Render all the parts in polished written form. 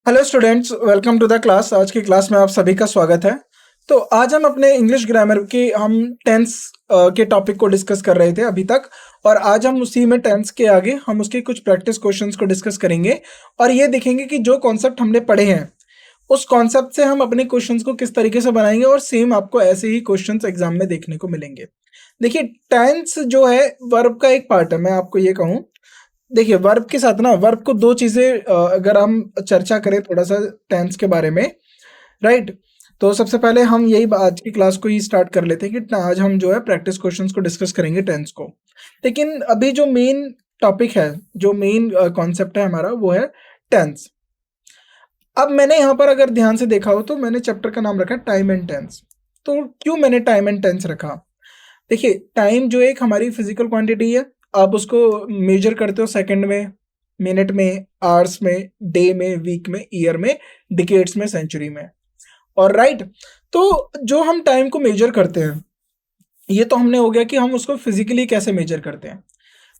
Hello students, welcome to the class. आज की class में आप सभी का स्वागत है। तो आज हम अपने इंग्लिश ग्रामर की टेंस के टॉपिक को डिस्कस कर रहे थे अभी तक, और आज हम उसी में टेंस के आगे हम उसके कुछ प्रैक्टिस क्वेश्चंस को डिस्कस करेंगे और ये देखेंगे कि जो कॉन्सेप्ट हमने पढ़े हैं उस कॉन्सेप्ट से हम अपने क्वेश्चंस को किस तरीके से बनाएंगे, और सेम आपको ऐसे ही क्वेश्चंस एग्जाम में देखने को मिलेंगे। देखिए, टेंस जो है वर्ब का एक पार्ट है। मैं आपको ये कहूँ, देखिए वर्ब के साथ ना, वर्ब को दो चीजें अगर हम चर्चा करें थोड़ा सा टेंस के बारे में, राइट। तो सबसे पहले हम यही आज की क्लास को ही स्टार्ट कर लेते हैं कि आज हम जो है प्रैक्टिस क्वेश्चंस को डिस्कस करेंगे टेंस को। लेकिन अभी जो मेन टॉपिक है, जो मेन कॉन्सेप्ट है हमारा, वो है टेंस। अब मैंने यहाँ पर अगर ध्यान से देखा हो तो मैंने चैप्टर का नाम रखा टाइम एंड टेंस। तो क्यों मैंने टाइम एंड टेंस रखा? देखिए, टाइम जो एक हमारी फिजिकल क्वांटिटी है, आप उसको मेजर करते हो सेकंड में, मिनट में, आवर्स में, डे में, वीक में, ईयर में, डिकेड्स में, सेंचुरी में, और राइट। तो जो हम टाइम को मेजर करते हैं, ये तो हमने हो गया कि हम उसको फिजिकली कैसे मेजर करते हैं।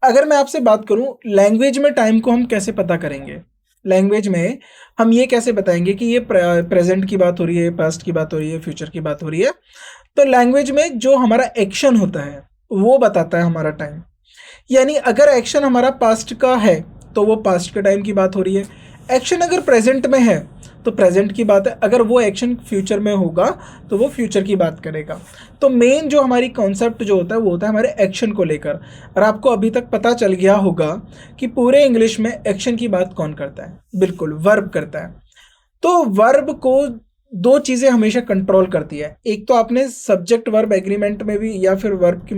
अगर मैं आपसे बात करूं लैंग्वेज में टाइम को हम कैसे पता करेंगे, लैंग्वेज में हम ये कैसे बताएंगे कि ये प्रेजेंट की बात हो रही है, पास्ट की बात हो रही है, फ्यूचर की बात हो रही है। तो लैंग्वेज में जो हमारा एक्शन होता है वो बताता है हमारा टाइम। यानी अगर एक्शन हमारा पास्ट का है तो वो पास्ट के टाइम की बात हो रही है, एक्शन अगर प्रेजेंट में है तो प्रेजेंट की बात है, अगर वो एक्शन फ्यूचर में होगा तो वो फ्यूचर की बात करेगा। तो मेन जो हमारी कॉन्सेप्ट जो होता है वो होता है हमारे एक्शन को लेकर। और आपको अभी तक पता चल गया होगा कि पूरे इंग्लिश में एक्शन की बात कौन करता है? बिल्कुल, वर्ब करता है। तो वर्ब को दो चीज़ें हमेशा कंट्रोल करती है। एक तो आपने सब्जेक्ट वर्ब एग्रीमेंट में भी या फिर वर्ब के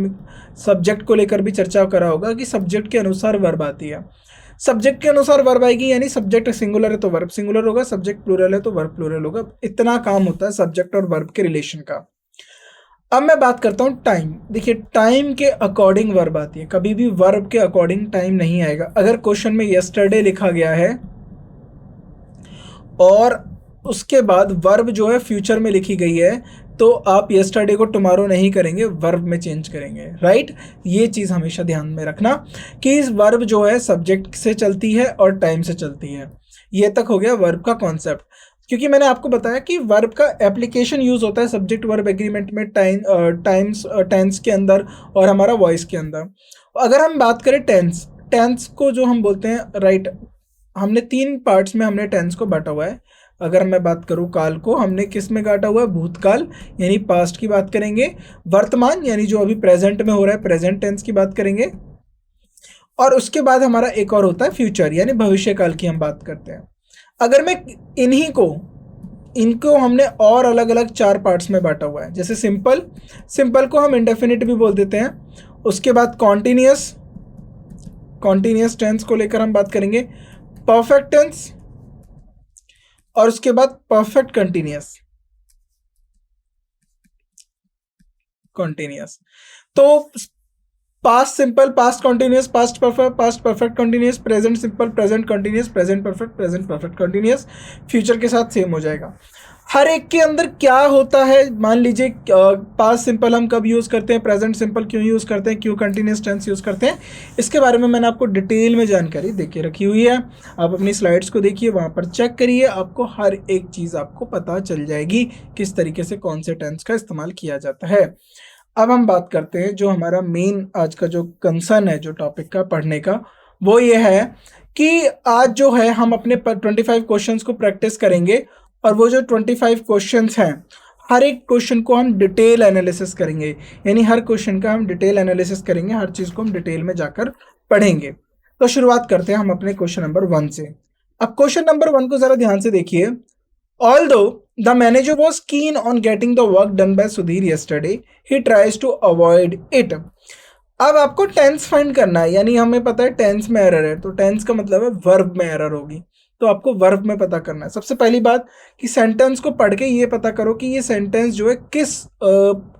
सब्जेक्ट को लेकर भी चर्चा करा होगा कि सब्जेक्ट के अनुसार वर्ब आती है। सब्जेक्ट के अनुसार वर्ब आएगी, यानी सब्जेक्ट सिंगुलर है तो वर्ब सिंगुलर होगा, सब्जेक्ट प्लूरल है तो वर्ब प्लूरल होगा। इतना काम होता है सब्जेक्ट और वर्ब के रिलेशन का। अब मैं बात करता हूँ टाइम। देखिए, टाइम के अकॉर्डिंग वर्ब आती है, कभी भी वर्ब के अकॉर्डिंग टाइम नहीं आएगा। अगर क्वेश्चन में यस्टरडे लिखा गया है और उसके बाद वर्ब जो है फ्यूचर में लिखी गई है, तो आप यस्टरडे को टुमारो नहीं करेंगे, वर्ब में चेंज करेंगे, राइट। ये चीज़ हमेशा ध्यान में रखना कि इस वर्ब जो है सब्जेक्ट से चलती है और टाइम से चलती है। ये तक हो गया वर्ब का कॉन्सेप्ट। क्योंकि मैंने आपको बताया कि वर्ब का एप्लीकेशन यूज होता है सब्जेक्ट वर्ब एग्रीमेंट में, टेंस के अंदर और हमारा वॉइस के अंदर। अगर हम बात करें टेंस, टेंस को जो हम बोलते हैं, राइट, हमने तीन पार्ट्स में हमने टेंस को बांटा हुआ है। अगर मैं बात करूँ काल को, हमने किस में काटा हुआ है? भूतकाल यानी पास्ट की बात करेंगे, वर्तमान यानी जो अभी प्रेजेंट में हो रहा है प्रेजेंट टेंस की बात करेंगे, और उसके बाद हमारा एक और होता है फ्यूचर यानी भविष्य काल की हम बात करते हैं। अगर मैं इनको हमने और अलग अलग चार पार्ट्स में बांटा हुआ है। जैसे सिंपल, सिंपल को हम इंडेफिनिट भी बोल देते हैं। उसके बाद कॉन्टिन्यूअस, कॉन्टिन्यूअस टेंस को लेकर हम बात करेंगे, परफेक्ट टेंस, और उसके बाद परफेक्ट कंटिन्यूअस, कॉन्टिन्यूअस। तो past simple, past continuous, past perfect continuous, present simple, present continuous, present perfect continuous, future के साथ सेम हो जाएगा। हर एक के अंदर क्या होता है, मान लीजिए पास्ट सिंपल हम कब यूज़ करते हैं, प्रेजेंट सिंपल क्यों यूज़ करते हैं, क्यों कंटिन्यूस टेंस यूज़ करते हैं, इसके बारे में मैंने आपको डिटेल में जानकारी दे के रखी हुई है। आप अपनी स्लाइड्स को देखिए, वहाँ पर चेक करिए, आपको हर एक चीज़ आपको पता चल जाएगी किस तरीके से कौन से टेंस का इस्तेमाल किया जाता है। अब हम बात करते हैं जो हमारा मेन आज का जो कंसर्न है जो टॉपिक का पढ़ने का, वो ये है कि आज जो है हम अपने 25 क्वेश्चंस को प्रैक्टिस करेंगे, और वो जो 25 क्वेश्चंस हैं हर एक क्वेश्चन को हम डिटेल एनालिसिस करेंगे। यानी हर क्वेश्चन का हम डिटेल एनालिसिस करेंगे, हर चीज़ को हम डिटेल में जाकर पढ़ेंगे। तो शुरुआत करते हैं हम अपने क्वेश्चन नंबर 1 से। अब क्वेश्चन नंबर 1 को ज़रा ध्यान से देखिए। Although the manager was keen on getting the work done by Sudhir yesterday, he tries to avoid it. अब आपको टेंस फाइंड करना है, यानी हमें पता है टेंस में एरर है, तो टेंस का मतलब है वर्ब में एरर होगी, तो आपको वर्ब में पता करना है। सबसे पहली बात कि सेंटेंस को पढ़ के ये पता करो कि ये सेंटेंस जो है किस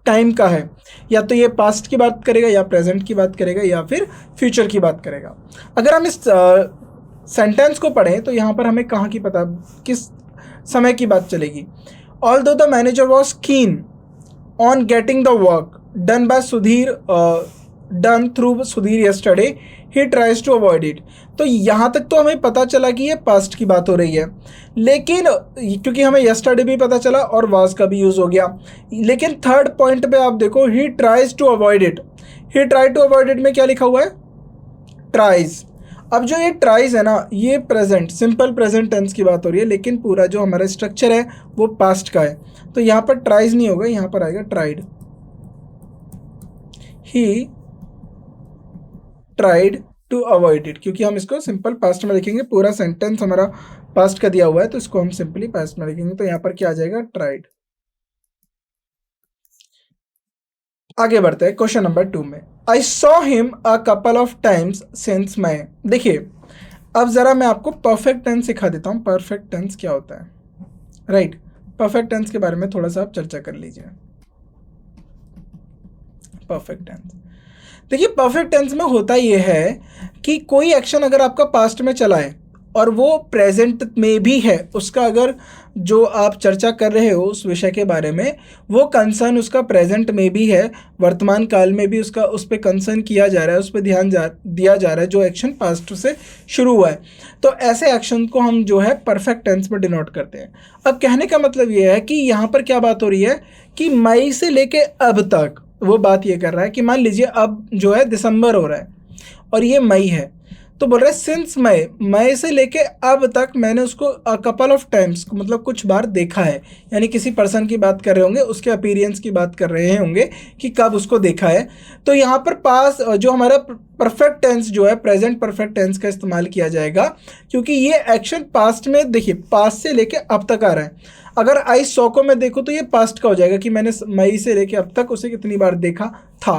टाइम का है, या तो ये पास्ट की बात करेगा, या प्रेजेंट की बात करेगा, या फिर फ्यूचर की बात करेगा। अगर हम इस सेंटेंस को पढ़ें तो यहाँ पर हमें कहाँ की पता, किस समय की बात चलेगी। Although the manager was keen on getting the work done by Sudhir done through Sudhir yesterday, he tries to avoid it. तो यहाँ तक तो हमें पता चला कि ये पास्ट की बात हो रही है, लेकिन क्योंकि हमें यस्टरडे भी पता चला और वाज का भी यूज़ हो गया। लेकिन थर्ड पॉइंट पे आप देखो, he tries to avoid it, he try to avoid it में क्या लिखा हुआ है? ट्राइज। अब जो ये ट्राइज है ना, ये प्रेजेंट, सिंपल प्रेजेंट टेंस की बात हो रही है, लेकिन पूरा जो हमारा स्ट्रक्चर है वो पास्ट का है। तो यहाँ पर ट्राइज नहीं होगा, यहाँ पर आएगा tried. He tried to avoid it, क्योंकि हम इसको सिंपल पास्ट में लिखेंगे, पूरा सेंटेंस हमारा पास्ट का दिया हुआ है तो इसको हम सिंपली पास्ट में लिखेंगे। तो यहाँ पर क्या आ जाएगा? ट्राइड। आगे बढ़ते हैं क्वेश्चन नंबर 2 में। I saw him a couple of times since May. देखिए, अब जरा मैं आपको परफेक्ट टेंस सिखा देता हूँ। परफेक्ट टेंस क्या होता है, राइट? परफेक्ट टेंस के बारे में थोड़ा सा आप चर्चा कर लीजिए। परफेक्ट टेंस, देखिए परफेक्ट टेंस में होता यह है कि कोई एक्शन अगर आपका पास्ट में चला है और वो प्रेजेंट में भी है, उसका अगर जो आप चर्चा कर रहे हो उस विषय के बारे में, वो कंसर्न उसका प्रेजेंट में भी है, वर्तमान काल में भी उसका उस पर कंसर्न किया जा रहा है, उस पर ध्यान दिया जा रहा है, जो एक्शन पास्ट से शुरू हुआ है। तो ऐसे एक्शन को हम जो है परफेक्ट टेंस में डिनोट करते हैं। अब कहने का मतलब ये है कि यहाँ पर क्या बात हो रही है कि मई से लेके अब तक वो बात ये कर रहा है कि मान लीजिए अब जो है दिसंबर हो रहा है और ये मई है, तो बोल रहा है सिंस मई से लेके अब तक मैंने उसको कपल ऑफ टाइम्स, मतलब कुछ बार देखा है। यानी किसी पर्सन की बात कर रहे होंगे, उसके अपीयरेंस की बात कर रहे होंगे कि कब उसको देखा है। तो यहाँ पर पास जो हमारा परफेक्ट टेंस जो है, प्रेजेंट परफेक्ट टेंस का इस्तेमाल किया जाएगा, क्योंकि ये एक्शन पास्ट में, देखिए पास्ट से लेके अब तक आ रहा है। अगर आई सौ को मैं देखूँ तो ये पास्ट का हो जाएगा कि मैंने मई से लेके अब तक उसे कितनी बार देखा था।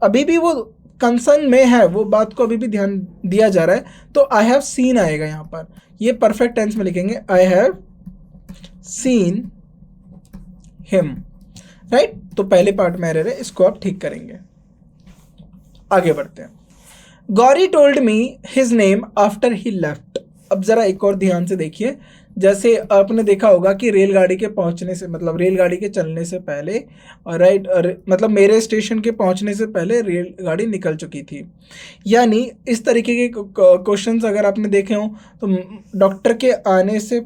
अभी भी वो कंसर्न में है, वो बात को अभी भी ध्यान दिया जा रहा है, तो आई हैव सीन आएगा यहाँ पर। ये परफेक्ट टेंस में लिखेंगे आई हैव सीन हिम, राइट? तो पहले पार्ट में एरर है, इसको आप ठीक करेंगे। आगे बढ़ते हैं। Gauri told me his name after he left. अब जरा एक और ध्यान से देखिए, जैसे आपने देखा होगा कि रेलगाड़ी के पहुंचने से, मतलब रेलगाड़ी के चलने से पहले, और राइट, और मतलब मेरे स्टेशन के पहुंचने से पहले रेलगाड़ी निकल चुकी थी। यानी इस तरीके के क्वेश्चंस अगर आपने देखे हों तो डॉक्टर के आने से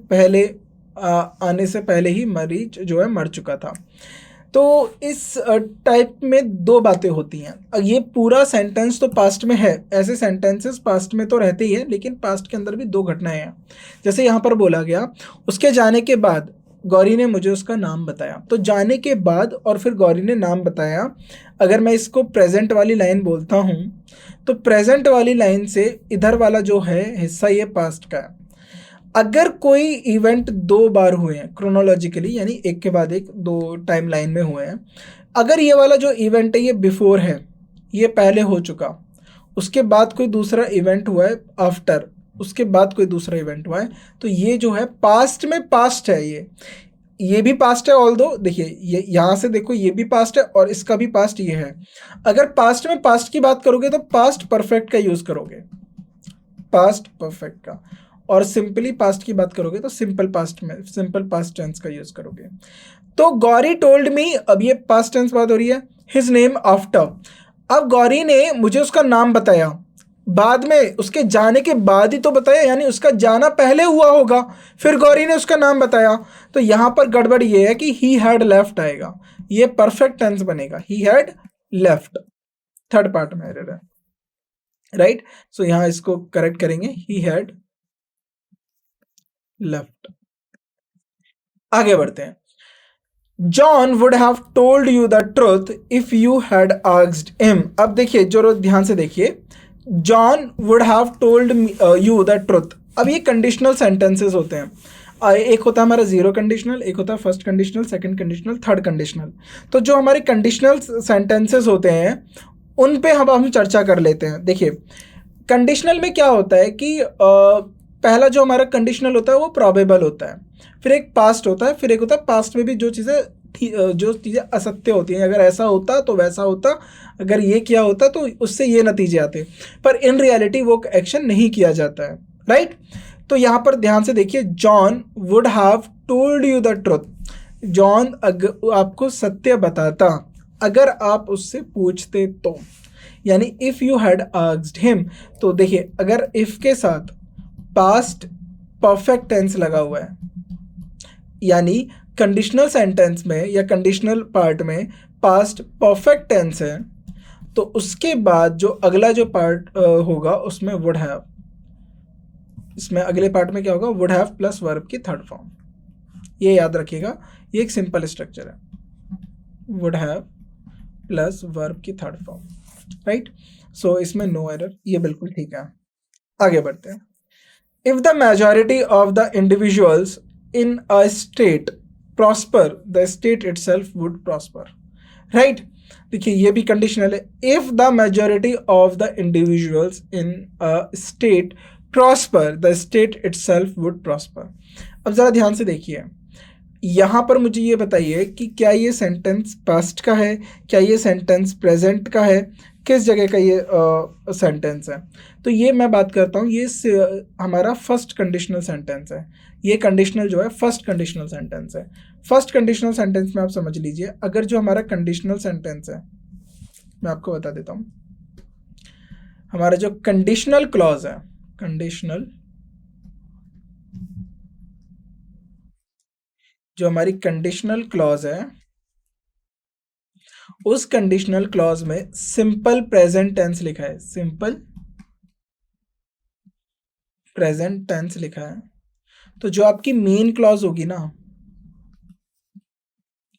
पहले ही मरीज जो है मर चुका था। तो इस टाइप में दो बातें होती हैं। ये पूरा सेंटेंस तो पास्ट में है, ऐसे सेंटेंसेस पास्ट में तो रहते ही हैं, लेकिन पास्ट के अंदर भी दो घटनाएं हैं। जैसे यहाँ पर बोला गया, उसके जाने के बाद गौरी ने मुझे उसका नाम बताया। तो जाने के बाद और फिर गौरी ने नाम बताया, अगर मैं इसको प्रेजेंट वाली लाइन बोलता हूँ तो प्रेजेंट वाली लाइन से इधर वाला जो है हिस्सा, ये पास्ट का है। अगर कोई इवेंट दो बार हुए हैं क्रोनोलॉजिकली, यानी एक के बाद एक दो टाइम लाइन में हुए हैं, अगर ये वाला जो इवेंट है ये बिफोर है, ये पहले हो चुका, उसके बाद कोई दूसरा इवेंट हुआ है आफ्टर, उसके बाद कोई दूसरा इवेंट हुआ है, तो ये जो है पास्ट में पास्ट है। ये भी पास्ट है, ऑल्दो देखिए ये यहाँ से देखो, ये भी पास्ट है और इसका भी पास्ट ये है। अगर पास्ट में पास्ट की बात करोगे तो पास्ट परफेक्ट का यूज़ करोगे, पास्ट परफेक्ट का, और सिंपली पास्ट की बात करोगे तो सिंपल पास्ट में सिंपल पास्ट टेंस का यूज करोगे। तो गौरी टोल्ड मी, अब ये पास्ट टेंस बात हो रही है, हिज नेम आफ्टर। अब गौरी ने मुझे उसका नाम बताया, बाद में, उसके जाने के बाद ही तो बताया, यानी उसका जाना पहले हुआ होगा, फिर गौरी ने उसका नाम बताया। तो यहाँ पर गड़बड़ ये है कि ही हैड लेफ्ट आएगा, ये परफेक्ट टेंस बनेगा, he had left. Third part में एरर है, राइट? सो यहाँ इसको करेक्ट करेंगे, ही हैड लेफ्ट। आगे बढ़ते हैं। John would have told you the truth if you had asked him. अब देखिए, जो ध्यान से देखिए, John would have told you the truth. अब ये कंडीशनल सेंटेंसेस होते हैं। एक होता है हमारा जीरो कंडीशनल, एक होता है first conditional, second conditional, third conditional. तो जो हमारे कंडीशनल सेंटेंसेस होते हैं उन पे हम चर्चा कर लेते हैं। देखिए, कंडीशनल में क्या होता है कि पहला जो हमारा कंडीशनल होता है वो प्रोबेबल होता है, फिर एक पास्ट होता है, फिर एक होता है पास्ट में भी जो चीज़ें असत्य होती हैं, अगर ऐसा होता तो वैसा होता, अगर ये किया होता तो उससे ये नतीजे आते, पर इन रियलिटी वो एक्शन नहीं किया जाता है, राइट? तो यहाँ पर ध्यान से देखिए, John would have told you the truth. John आपको सत्य बताता अगर आप उससे पूछते तो, यानी if you had asked him, तो देखिए अगर इफ के साथ पास्ट परफेक्ट टेंस लगा हुआ है, यानी कंडीशनल सेंटेंस में या कंडीशनल पार्ट में पास्ट परफेक्ट टेंस है, तो उसके बाद जो अगला जो पार्ट होगा उसमें वुड हैव, इसमें अगले पार्ट में क्या होगा, वुड हैव प्लस वर्ब की थर्ड फॉर्म। ये याद रखिएगा, ये एक सिंपल स्ट्रक्चर है, वुड हैव प्लस वर्ब की थर्ड फॉर्म, राइट। सो इसमें नो एरर, ये बिल्कुल ठीक है। आगे बढ़ते हैं। If the majority of the individuals in a state prosper, the state itself would prosper, right. देखिए ये भी कंडीशनल है, if the majority of the individuals in a state prosper, the state itself would prosper. अब जरा ध्यान से देखिए, यहाँ पर मुझे ये बताइए कि क्या ये सेंटेंस पास्ट का है, क्या ये सेंटेंस प्रेजेंट का है, किस जगह का ये सेंटेंस है। तो ये मैं बात करता हूँ, ये हमारा फर्स्ट कंडीशनल सेंटेंस है। ये कंडीशनल जो है फर्स्ट कंडीशनल सेंटेंस है। फर्स्ट कंडीशनल सेंटेंस में आप समझ लीजिए, अगर जो हमारा कंडीशनल सेंटेंस है, मैं आपको बता देता हूँ, हमारा जो कंडीशनल क्लॉज है, कंडीशनल जो हमारी कंडीशनल क्लॉज है, उस कंडीशनल क्लॉज में सिंपल प्रेजेंट टेंस लिखा है, सिंपल प्रेजेंट टेंस लिखा है। तो जो आपकी मेन क्लॉज होगी ना,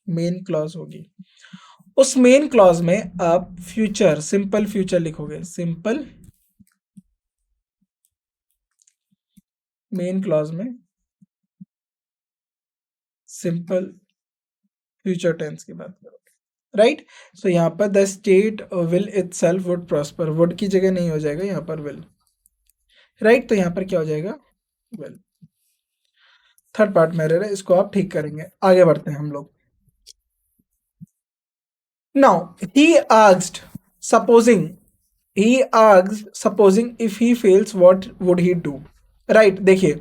मेन क्लॉज होगी, उस मेन क्लॉज में आप फ्यूचर, सिंपल फ्यूचर लिखोगे, सिंपल मेन क्लॉज में सिंपल फ्यूचर टेंस की बात करोगे, राइट। सो यहाँ पर the state will itself would prosper, would की जगह नहीं हो जाएगा यहाँ पर विल, राइट। तो यहाँ पर क्या हो जाएगा, विल। थर्ड पार्ट में एरर है, इसको आप ठीक करेंगे। आगे बढ़ते हैं हम लोग। Now he asked, supposing if he fails what would he do, right. देखिए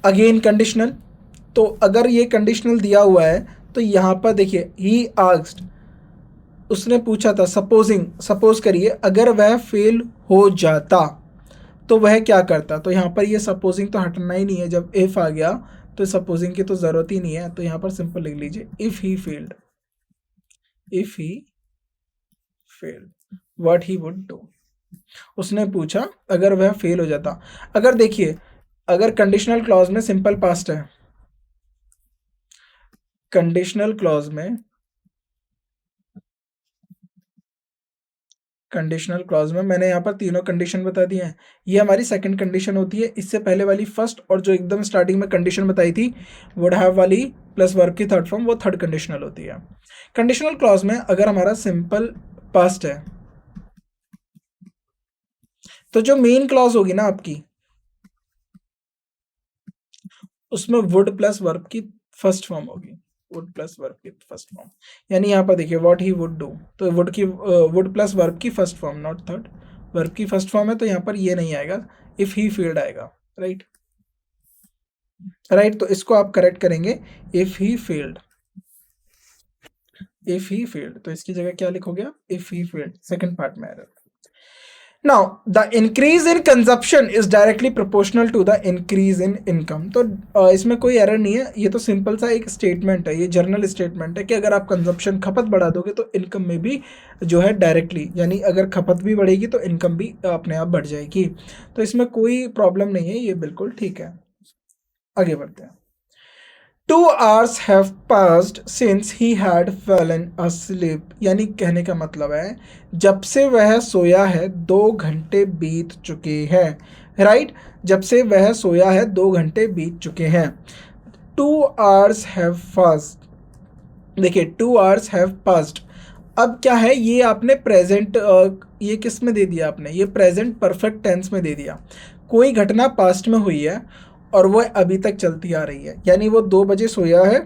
अगेन कंडीशनल, तो अगर ये कंडीशनल दिया हुआ है तो यहाँ पर देखिए ही आस्क्ड, उसने पूछा था, सपोज करिए अगर वह फेल हो जाता तो वह क्या करता। तो यहाँ पर ये सपोजिंग तो हटना ही नहीं है, जब इफ आ गया तो सपोजिंग की तो ज़रूरत ही नहीं है। तो यहाँ पर सिंपल लिख लीजिए if he failed, if he failed what he would do. उसने पूछा अगर वह फेल हो जाता। अगर देखिए, अगर कंडीशनल क्लॉज में सिंपल पास्ट है, कंडीशनल क्लॉज में मैंने यहाँ पर तीनों कंडीशन बता दी हैं। ये हमारी सेकंड कंडीशन होती है, इससे पहले वाली फर्स्ट, और जो एकदम स्टार्टिंग में कंडीशन बताई थी वुड हैव वाली प्लस वर्ब की थर्ड फॉर्म, वो थर्ड कंडीशनल होती है। कंडीशनल क्लॉज में अगर हमारा सिंपल पास्ट है, तो जो मेन क्लॉज होगी ना आपकी, उसमें वुड प्लस वर्ब की फर्स्ट फॉर्म होगी, वुड प्लस वर्ब की फर्स्ट फॉर्म। यानी यहाँ पर देखिए व्हाट ही वुड डू, तो वुड प्लस वर्ब की first form, not third, verb की फर्स्ट फॉर्म है, तो यहाँ पर ये नहीं आएगा, इफ ही फेल्ड आएगा, राइट। तो इसको आप करेक्ट करेंगे, इफ ही फेल्ड, तो इसकी जगह क्या लिखोगे आप, if he failed, second part में error. Now the increase in consumption is directly proportional to the increase in income. तो इसमें कोई एरर नहीं है, ये तो सिंपल सा एक स्टेटमेंट है, ये जर्नल स्टेटमेंट है कि अगर आप कंजप्शन, खपत बढ़ा दोगे तो इनकम में भी जो है डायरेक्टली, यानी अगर खपत भी बढ़ेगी तो इनकम भी अपने आप बढ़ जाएगी। तो इसमें कोई प्रॉब्लम नहीं है, ये बिल्कुल ठीक है। आगे बढ़ते हैं। 2 hours have passed since he had fallen asleep, यानी कहने का मतलब है जब से वह सोया है 2 घंटे बीत चुके हैं, राइट। जब से वह सोया है 2 घंटे बीत चुके हैं। 2 hours have passed, देखिए 2 hours have passed। अब क्या है, ये आपने प्रेजेंट, ये किस में दे दिया आपने, ये प्रेजेंट परफेक्ट टेंस में दे दिया। कोई घटना पास्ट में हुई है और वो अभी तक चलती आ रही है, यानी वो 2 बजे सोया है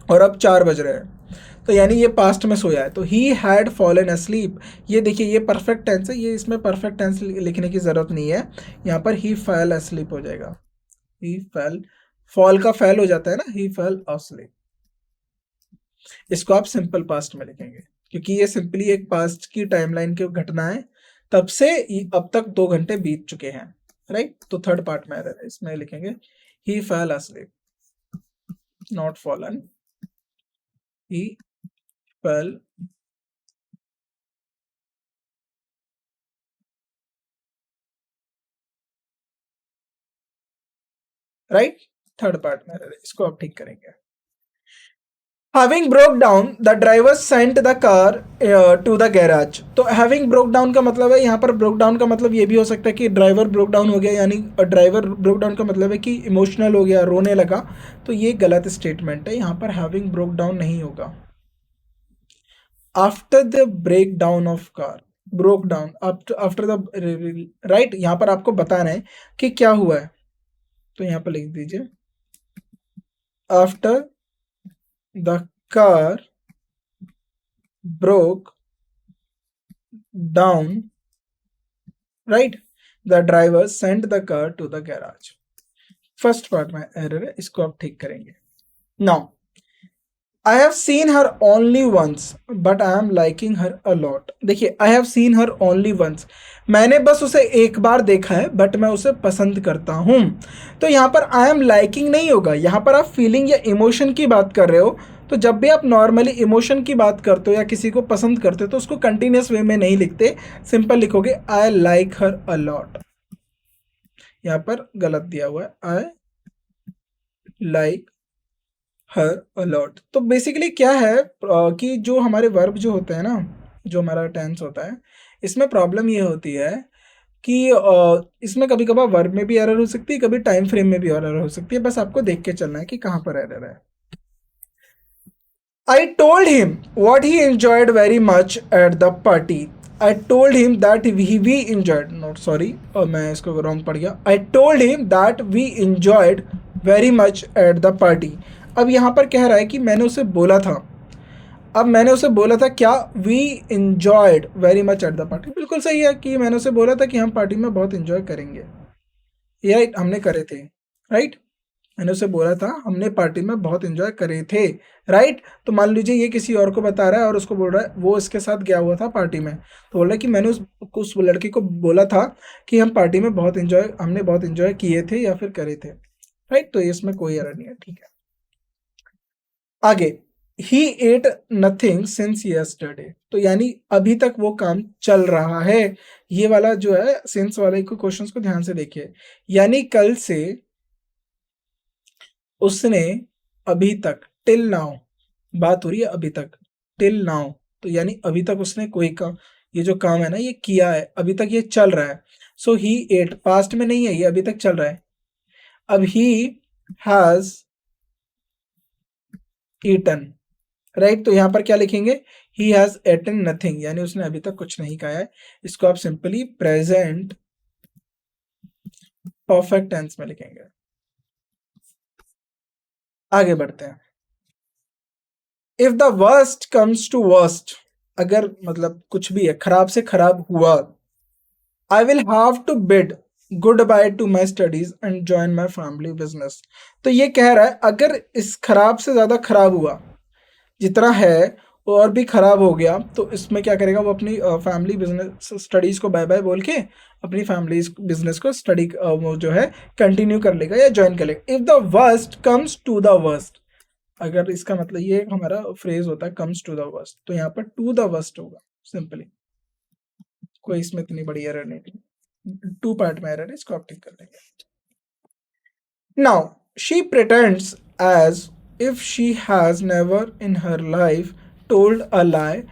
और अब 4 बज रहे हैं, तो यानी ये पास्ट में सोया है। तो ही हैड फॉलन अस्लीप, ये देखिए ये परफेक्ट टेंस है, ये इसमें परफेक्ट टेंस लिखने की ज़रूरत नहीं है, यहाँ पर ही फेल अस्लीप हो जाएगा। ही फेल, फॉल का फेल हो जाता है ना, ही फेल अस्लीप, इसको आप सिंपल पास्ट में लिखेंगे। क्योंकि ये सिंपली एक पास्ट की टाइमलाइन की घटना है, तब से अब तक 2 घंटे बीत चुके हैं, राइट। तो थर्ड पार्ट में एरर है, इसमें लिखेंगे he fell asleep, not fallen, he fell right. Third part में एरर है, इसको आप ठीक करेंगे। Having broke down, the driver sent the car to the garage। तो having broke down का मतलब है, यहाँ पर broke down का मतलब ये भी हो सकता है कि ड्राइवर broke down हो गया, यानी ड्राइवर broke down का मतलब है कि इमोशनल हो गया, रोने लगा। तो ये गलत स्टेटमेंट है, यहाँ पर having broke down नहीं होगा। After the break down of car, broke down after the, right. यहाँ पर आपको बताना है कि क्या हुआ है, तो यहाँ पर लिख दीजिए after the car broke down, right, the driver sent the car to the garage. First part में एरर है, इसको आप ठीक करेंगे। Now I have seen her only once but I am liking her a lot. देखिए, I have seen her only once, मैंने बस उसे एक बार देखा है बट मैं उसे पसंद करता हूँ। तो यहाँ पर आई एम लाइकिंग नहीं होगा, यहाँ पर आप फीलिंग या इमोशन की बात कर रहे हो। तो जब भी आप नॉर्मली इमोशन की बात करते हो या किसी को पसंद करते हो तो उसको कंटिन्यूस वे में नहीं लिखते, सिंपल लिखोगे I like her a lot. यहाँ पर गलत दिया हुआ है, आई लाइक हर अलॉट। तो बेसिकली क्या है कि जो हमारे वर्ब जो होते हैं ना, जो हमारा टेंस होता है, इसमें प्रॉब्लम ये होती है कि इसमें कभी कभार वर्ब में भी एरर हो सकती है, कभी टाइम फ्रेम में भी एरर हो सकती है। बस आपको देख के चलना है कि कहाँ पर एरर है। I told him what he enjoyed very much at the party. I told him that we enjoyed, not sorry, मैं इसको रॉन्ग पढ़ गया। I told him that we enjoyed very much at the party। अब यहाँ पर कह रहा है कि मैंने उसे बोला था। अब मैंने उसे बोला था क्या, we enjoyed very much at the party. बिल्कुल सही है कि मैंने उसे बोला था कि हम पार्टी में बहुत इंजॉय करेंगे, ये राइट हमने करे थे, राइट। मैंने उसे बोला था हमने पार्टी में बहुत एंजॉय करे थे, राइट। तो मान लीजिए ये किसी और को बता रहा है और उसको बोल रहा है वो इसके साथ गया हुआ था पार्टी में, तो बोल रहा है कि मैंने उस लड़की को बोला था कि हम पार्टी में हमने बहुत एंजॉय किए थे या फिर करे थे, राइट। तो इसमें कोई एरर नहीं है, ठीक है। आगे, ही एट नथिंग सिंस यस्टरडे, तो यानी अभी तक वो काम चल रहा है। ये वाला जो है सिंस वाले को क्वेश्चंस को ध्यान से देखिए, यानी कल से उसने अभी तक, टिल नाउ, बात हो रही है अभी तक, टिल नाउ, तो यानी अभी तक उसने कोई काम, ये जो काम है ना ये किया है, अभी तक ये चल रहा है। सो ही एट पास्ट में नहीं है, ये अभी तक चल रहा है। अब ही हैज ईटन, राइट। तो यहां पर क्या लिखेंगे, ही हैज एटन नथिंग, यानी उसने अभी तक कुछ नहीं खाया है। इसको आप सिंपली प्रेजेंट परफेक्ट टेंस में लिखेंगे। आगे बढ़ते हैं। If the worst comes to worst, अगर मतलब कुछ भी है, खराब से खराब हुआ, I will have to bid good bye to my studies and join my family business. तो ये कह रहा है अगर इस खराब से ज्यादा खराब हुआ, जितना है वो और भी खराब हो गया, तो इसमें क्या करेगा वो अपनी फैमिली बिजनेस स्टडीज को बाय बाय बोल के अपनी फैमिली बिजनेस को स्टडी वो जो है कंटिन्यू कर लेगा या ज्वाइन कर लेगा। If the worst comes to the worst, अगर इसका मतलब ये हमारा फ्रेज होता है कम्स टू द वर्स्ट, तो यहाँ पर टू द वर्स्ट होगा सिंपली, कोई इसमें इतनी बड़ी एरर नहीं, टू पार्ट में एरर है, इसको आप ठीक कर लेंगे। Now, she pretends as if she has never in her life told a lie,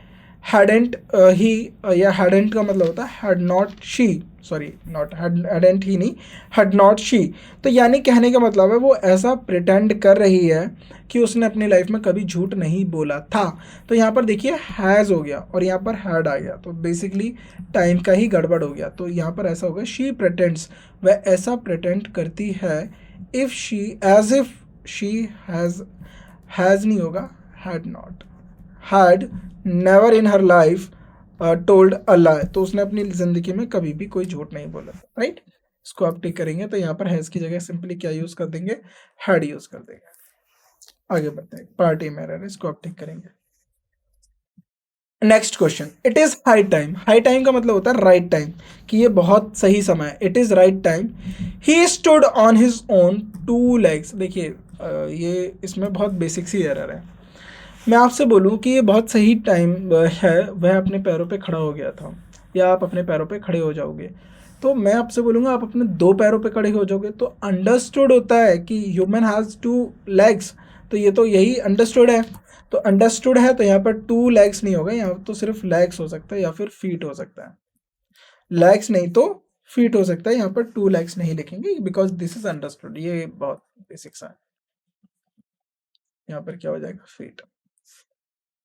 hadn't he या hadn't का मतलब होता है had not she, sorry not hadn't ही नहीं, had not she। तो यानी कहने का मतलब है वो ऐसा प्रिटेंड कर रही है कि उसने अपनी लाइफ में कभी झूठ नहीं बोला था। तो यहाँ पर देखिए हैज़ हो गया और यहाँ पर हैड आ गया, तो बेसिकली टाइम का ही गड़बड़ हो गया। तो यहाँ पर ऐसा होगा शी प्रिटेंड्स, वह ऐसा प्रिटेंड करती है, if she as if she has नहीं होगा, had not, had never in her life told a lie, तो उसने अपनी जिंदगी में कभी भी कोई झूठ नहीं बोला, राइट। इसको आप टिक करेंगे तो यहाँ पर हैज़ की जगह सिंपली क्या यूज कर देंगे, हैड यूज कर देंगे। आगे बढ़ते हैं, पार्टी में एरर, इसको आप टिक करेंगे। Next question, it is high time. High time का मतलब होता है राइट टाइम, कि ये बहुत सही समय है। It is right time. He stood on his own two legs. देखिए ये इसमें बहुत बेसिक सी एरर है। मैं आपसे बोलूं कि ये बहुत सही टाइम है, वह अपने पैरों पे खड़ा हो गया था, या आप अपने पैरों पे खड़े हो जाओगे, तो मैं आपसे बोलूँगा आप अपने दो पैरों पे खड़े हो जाओगे। तो अंडरस्टूड होता है कि ह्यूमन हैज़ टू लेग्स, तो ये तो यही अंडरस्टूड है। तो अंडरस्टूड है तो यहाँ पर टू लेग्स नहीं होगा, यहाँ तो सिर्फ लेग्स हो सकता है या फिर फीट हो सकता है। लेग्स नहीं तो फीट हो सकता है, यहाँ पर टू लेग्स नहीं लिखेंगे बिकॉज दिस इज अंडरस्टूड, ये बहुत बेसिक सा है। यहाँ पर क्या हो जाएगा, फीट।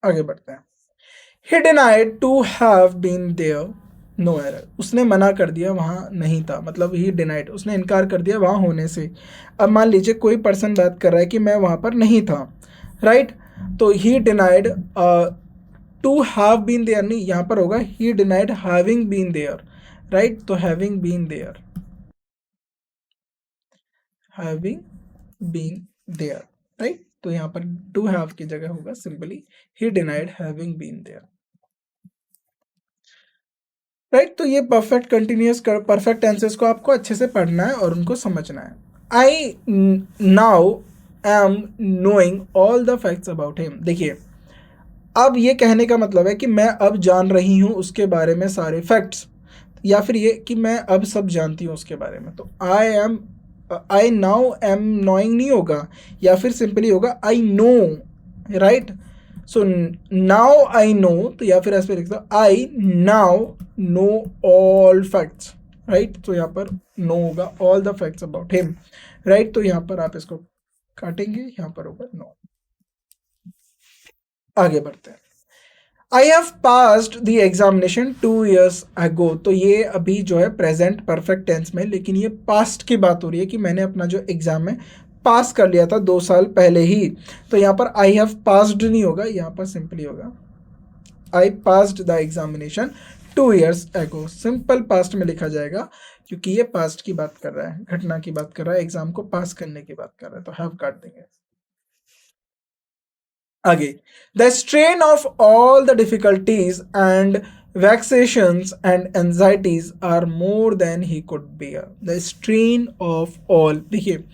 आगे बढ़ते हैं। He denied to have been there, no error। उसने मना कर दिया, वहाँ नहीं था, मतलब ही डिनाइड, उसने इनकार कर दिया वहाँ होने से। अब मान लीजिए कोई पर्सन बात कर रहा है कि मैं वहाँ पर नहीं था, राइट। तो he denied to have been there नहीं, यहाँ पर होगा he denied having been there, right. तो having been there, having been there, right. तो यहाँ पर टू हैव की जगह होगा simply he denied having been there, right. तो ये परफेक्ट कंटिन्यूस परफेक्ट टेंसेस को आपको अच्छे से पढ़ना है और उनको समझना है। I now am knowing all the facts about him. देखिए अब ये कहने का मतलब है कि मैं अब जान रही हूँ उसके बारे में सारे फैक्ट्स, या फिर ये कि मैं अब सब जानती हूँ उसके बारे में। तो आई नाउ एम नोइंग नहीं होगा, या फिर सिंपली होगा I know, right. So now I know, तो या फिर ऐसे लिख दो I now know all facts, right. तो यहाँ पर नो होगा all the facts about him, right. तो यहाँ पर आप इसको काटेंगे, यहाँ पर होगा नो। आगे बढ़ते हैं। I have passed the examination 2 years ago। तो ये अभी जो है प्रेजेंट परफेक्ट टेंस में, लेकिन ये पास्ट की बात हो रही है कि मैंने अपना जो एग्जाम है पास कर लिया था 2 साल पहले ही। तो यहाँ पर आई हैव पास्ड नहीं होगा, यहाँ पर सिंपली होगा I passed the examination 2 years ago। Simple past में लिखा जाएगा क्योंकि ये पास्ट की बात कर रहा है, घटना की बात कर रहा है, एग्जाम को पास करने की बात कर रहा है, तो हैव काट देंगे। आगे, the strain of all the difficulties and vexations and anxieties are more than he could bear। the strain of all, देखिए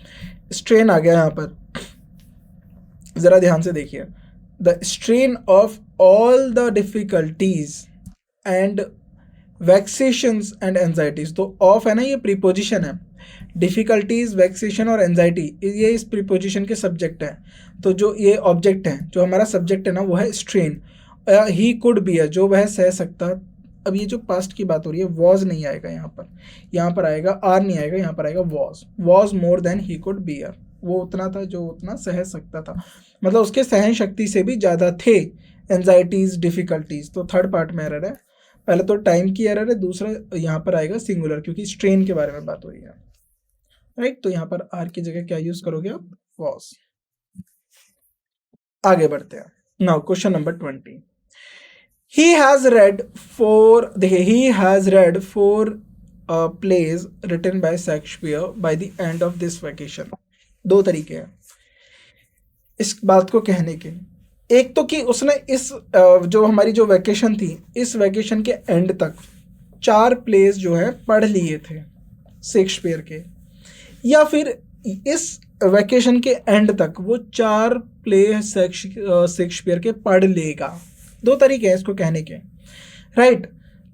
स्ट्रेन आ गया यहाँ पर, जरा ध्यान से देखिए। The strain of all the difficulties and vexations and anxieties, तो ऑफ है ना, ये प्रीपोजिशन है। डिफिकल्टीज, वैक्सेशन और एंजाइटी ये इस प्रीपोजिशन के सब्जेक्ट हैं। तो जो ये ऑब्जेक्ट है, जो हमारा सब्जेक्ट है ना, वो है स्ट्रेन। ही कुड बियर, जो वह सह सकता। अब ये जो पास्ट की बात हो रही है, वॉज नहीं आएगा यहाँ पर, यहाँ पर आएगा आर नहीं आएगा, यहाँ पर आएगा was more than he could bear. वो उतना था जो उतना सह सकता था, मतलब उसके सहन शक्ति से भी ज़्यादा थे एंजाइटीज, डिफिकल्टीज। तो थर्ड पार्ट में एरर है, पहले तो टाइम की एरर है, दूसरा यहाँ पर आएगा सिंगुलर क्योंकि स्ट्रेन के बारे में बात हो रही है, राइट। तो यहाँ पर आर की जगह क्या यूज करोगे आप, वॉज। आगे बढ़ते हैं। Now question number 20। He has read four, देखिए he has read 4 plays written by Shakespeare by the end of this vacation। दो तरीके हैं इस बात को कहने के। एक तो कि उसने इस जो हमारी जो वैकेशन थी, इस वैकेशन के एंड तक 4 प्लेस जो है पढ़ लिए थे शेक्सपियर के, या फिर इस वैकेशन के एंड तक वो 4 प्ले शेक्सपियर के पढ़ लेगा। दो तरीके हैं इसको कहने के, राइट।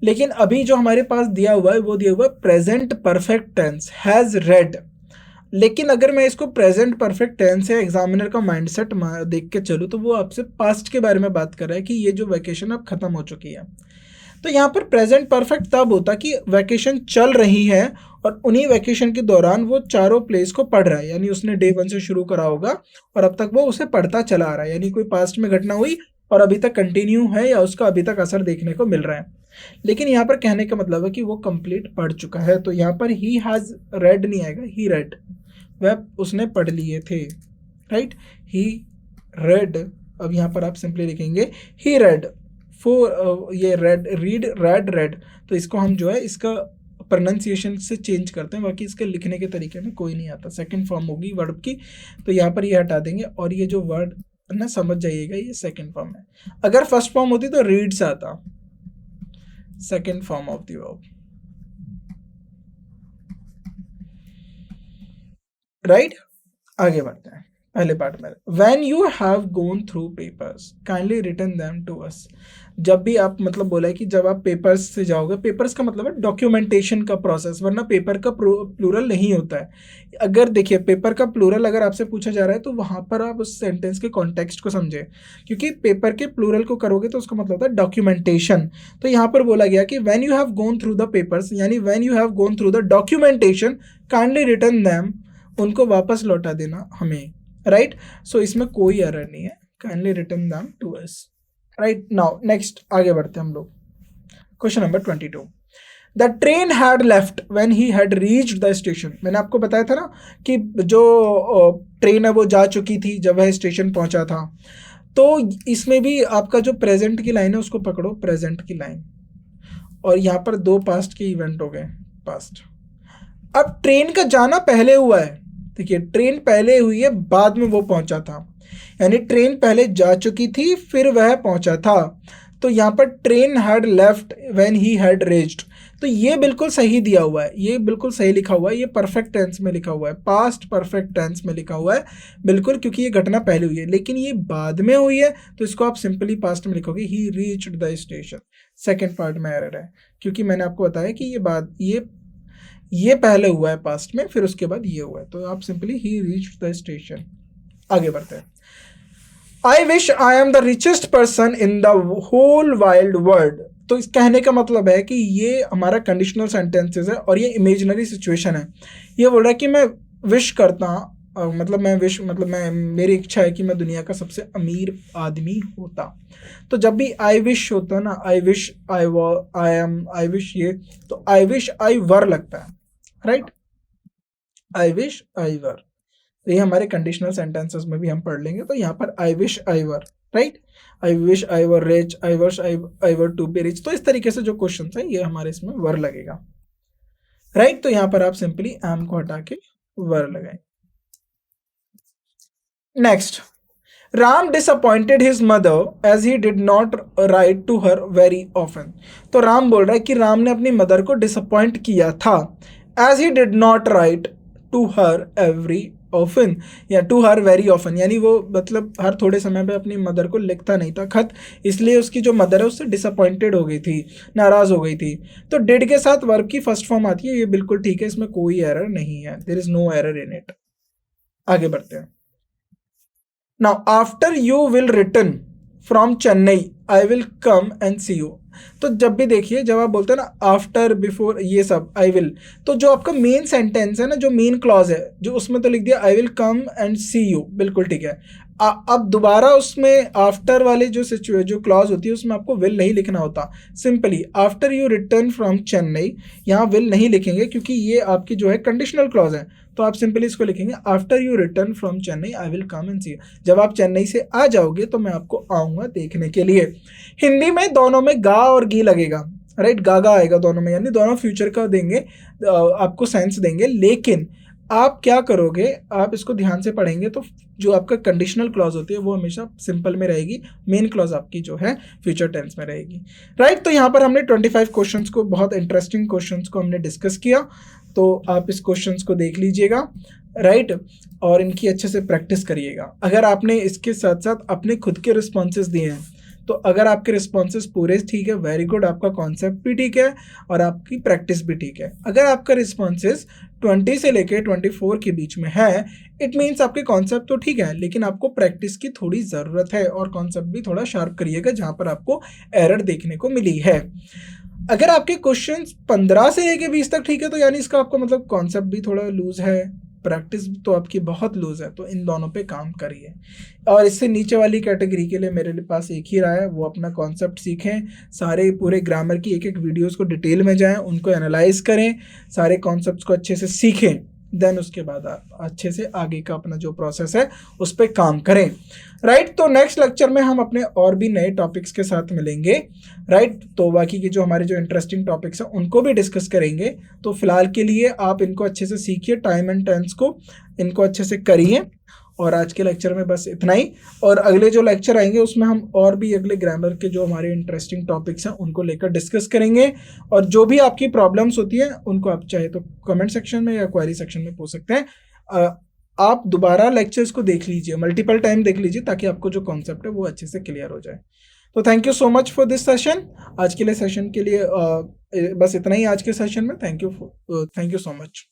लेकिन अभी जो हमारे पास दिया हुआ है वो दिया हुआ है present perfect tense, has read. लेकिन अगर मैं इसको प्रेजेंट परफेक्ट टेंस या एग्जामिनर का माइंडसेट देख के चलूँ तो वो आपसे पास्ट के बारे में बात कर रहा है कि ये जो वैकेशन अब खत्म हो चुकी है। तो यहाँ पर प्रेजेंट परफेक्ट तब होता कि वैकेशन चल रही है और उन्हीं वैकेशन के दौरान वो चारों प्लेस को पढ़ रहा है, यानी उसने डे 1 से शुरू करा होगा और अब तक वो उसे पढ़ता चला आ रहा है, यानी कोई पास्ट में घटना हुई और अभी तक कंटिन्यू है या उसका अभी तक असर देखने को मिल रहा है। लेकिन यहाँ पर कहने का मतलब है कि वो कंप्लीट पढ़ चुका है। तो यहाँ पर ही हैज़ रेड नहीं आएगा, ही रेड, वह उसने पढ़ लिए थे, राइट। ही रेड, अब यहाँ पर आप सिंपली लिखेंगे ही रेड फोर, ये रेड, रीड, रेड। तो इसको हम जो है इसका प्रोनाउंसिएशन से चेंज करते हैं, बाकी इसके लिखने के तरीके में कोई नहीं आता, सेकंड फॉर्म होगी वर्ब की। तो यहाँ पर ये हटा देंगे और ये जो वर्ड ना, समझ जाइएगा ये सेकंड फॉर्म है। अगर फर्स्ट फॉर्म होती तो रीड से आता, second form of the verb, right. आगे बढ़ते हैं पहले पार्ट में। When you have gone through papers, kindly return them to us। जब भी आप, मतलब बोला है कि जब आप पेपर्स से जाओगे, पेपर्स का मतलब है डॉक्यूमेंटेशन का प्रोसेस, वरना पेपर का प्लूरल नहीं होता है। अगर देखिए पेपर का प्लूरल अगर आपसे पूछा जा रहा है तो वहाँ पर आप उस सेंटेंस के कॉन्टेक्स्ट को समझे, क्योंकि पेपर के प्लूरल को करोगे तो उसका मतलब होता है डॉक्यूमेंटेशन। तो यहाँ पर बोला गया कि when you have gone through the papers, यानी when you have gone through the documentation, kindly return them, उनको वापस लौटा देना हमें, राइट। सो इसमें कोई एरर नहीं है, kindly return them to us, right. Now next आगे बढ़ते हैं हम लोग। Question number 22। The train had left when he had reached the station. मैंने आपको बताया था ना कि जो ट्रेन है वो जा चुकी थी जब वह स्टेशन पहुंचा था। तो इसमें भी आपका जो प्रेजेंट की लाइन है उसको पकड़ो, प्रेजेंट की लाइन, और यहाँ पर दो पास्ट के इवेंट हो गए, पास्ट। अब ट्रेन का जाना पहले हुआ है, देखिए ट्रेन पहले हुई है, बाद में वो पहुंचा था, यानी ट्रेन पहले जा चुकी थी फिर वह पहुंचा था। तो यहाँ पर train had left when he had reached, तो ये बिल्कुल सही दिया हुआ है, ये बिल्कुल सही लिखा हुआ है, ये परफेक्ट टेंस में लिखा हुआ है, पास्ट परफेक्ट टेंस में लिखा हुआ है बिल्कुल, क्योंकि ये घटना पहले हुई है। लेकिन ये बाद में हुई है तो इसको आप सिंपली पास्ट में लिखोगे, ही reached the station. Second part में एरर है, क्योंकि मैंने आपको बताया कि ये पहले हुआ है पास्ट में, फिर उसके बाद ये हुआ है, तो आप simply he reached the station. आगे बढ़ते हैं। I wish I am the richest person in the whole wild world. तो इस कहने का मतलब है कि ये हमारा कंडीशनल सेंटेंसेस है और ये इमेजिनरी सिचुएशन है। ये बोल रहा है कि मैं विश करता हूँ, मतलब मैं विश, मतलब मैं, मेरी इच्छा है कि मैं दुनिया का सबसे अमीर आदमी होता। तो जब भी आई विश होता है ना, आई wish, I M, I wish, ये तो आई विश आई वर लगता है, राइट। आई विश आई वर, तो ये हमारे कंडीशनल सेंटेंसेस में भी हम पढ़ लेंगे। तो यहाँ पर I wish I were, right. I wish I were rich, I wish I were to be rich. तो इस तरीके से जो क्वेश्चन है ये हमारे इसमें वर लगेगा, राइट। तो यहाँ पर आप सिंपली एम को हटा के वर लगाएं। Next, Ram disappointed his mother as he did not write to her very often. तो राम बोल रहा है कि राम ने अपनी मदर को डिसअपॉइंट किया था, as he did not write to her every often, या टू हर वेरी ऑफन, यानी वो मतलब हर थोड़े समय पे अपनी मदर को लिखता नहीं था खत, इसलिए उसकी जो मदर है उससे डिसअपॉइंटेड हो गई थी, नाराज़ हो गई थी। तो डिड के साथ वर्ब की फर्स्ट फॉर्म आती है, ये बिल्कुल ठीक है, इसमें कोई एरर नहीं है, there is no error in it. आगे बढ़ते हैं। Now after you will return from Chennai I will come and see you. तो जब भी देखिए, जब आप बोलते हैं ना आफ्टर, बिफोर, ये सब आई विल, तो जो आपका मेन सेंटेंस है ना, जो मेन क्लॉज है, जो उसमें तो लिख दिया I will come and see you, बिल्कुल ठीक है। अब दोबारा उसमें आफ्टर वाले जो क्लॉज होती है उसमें आपको विल नहीं लिखना होता, simply after you return from Chennai, यहाँ विल नहीं लिखेंगे क्योंकि ये आपकी जो है कंडीशनल क्लॉज है। तो आप सिंपली इसको लिखेंगे after you return from Chennai I will come and see you. जब आप चेन्नई से आ जाओगे तो मैं आपको आऊँगा देखने के लिए। हिंदी में दोनों में गा और गी लगेगा, राइट, गागा आएगा दोनों में, यानी दोनों फ्यूचर का देंगे, आपको सेंस देंगे। लेकिन आप क्या करोगे, आप इसको ध्यान से पढ़ेंगे तो जो आपका कंडीशनल क्लॉज होती है वो हमेशा सिंपल में रहेगी, मेन क्लॉज आपकी जो है फ्यूचर टेंस में रहेगी, राइट। तो यहाँ पर हमने 25 क्वेश्चंस को, बहुत इंटरेस्टिंग क्वेश्चंस को हमने डिस्कस किया, तो आप इस क्वेश्चंस को देख लीजिएगा, राइट, और इनकी अच्छे से प्रैक्टिस करिएगा। अगर आपने इसके साथ साथ अपने खुद के रिस्पॉन्सेज दिए हैं, तो अगर आपके रिस्पॉन्सेज पूरे ठीक है, वेरी गुड, आपका कॉन्सेप्ट भी ठीक है और आपकी प्रैक्टिस भी ठीक है। अगर आपका रिस्पॉन्सेज 20 से लेकर 24 के बीच में है, इट मीन्स आपके कॉन्सेप्ट तो ठीक है, लेकिन आपको प्रैक्टिस की थोड़ी ज़रूरत है और कॉन्सेप्ट भी थोड़ा शार्प करिएगा जहाँ पर आपको एरर देखने को मिली है। अगर आपके क्वेश्चन 15 से लेकर 20 तक ठीक है, तो यानी इसका आपको मतलब कॉन्सेप्ट भी थोड़ा लूज है, प्रैक्टिस तो आपकी बहुत लूज है, तो इन दोनों पे काम करिए। और इससे नीचे वाली कैटेगरी के लिए मेरे पास एक ही राय है, वो अपना कॉन्सेप्ट सीखें, सारे पूरे ग्रामर की एक एक वीडियोस को डिटेल में जाएं, उनको एनालाइज करें, सारे कॉन्सेप्ट्स को अच्छे से सीखें, देन उसके बाद आप अच्छे से आगे का अपना जो प्रोसेस है उस पर काम करें, राइट। तो नेक्स्ट लेक्चर में हम अपने और भी नए टॉपिक्स के साथ मिलेंगे, राइट। तो बाकी की जो हमारे जो इंटरेस्टिंग टॉपिक्स हैं उनको भी डिस्कस करेंगे। तो फिलहाल के लिए आप इनको अच्छे से सीखिए, टाइम एंड टेंस को इनको अच्छे से करिए, और आज के लेक्चर में बस इतना ही, और अगले जो लेक्चर आएंगे उसमें हम और भी अगले ग्रामर के जो हमारे इंटरेस्टिंग टॉपिक्स हैं उनको लेकर डिस्कस करेंगे। और जो भी आपकी प्रॉब्लम्स होती हैं उनको आप चाहे तो कमेंट सेक्शन में या क्वेरी सेक्शन में पूछ सकते हैं। आप दोबारा लेक्चर्स को देख लीजिए, मल्टीपल टाइम देख लीजिए, ताकि आपको जो कॉन्सेप्ट है वो अच्छे से क्लियर हो जाए। तो thank you so much for this session. आज के लिए सेशन के लिए बस इतना ही आज के सेशन में। Thank you so much.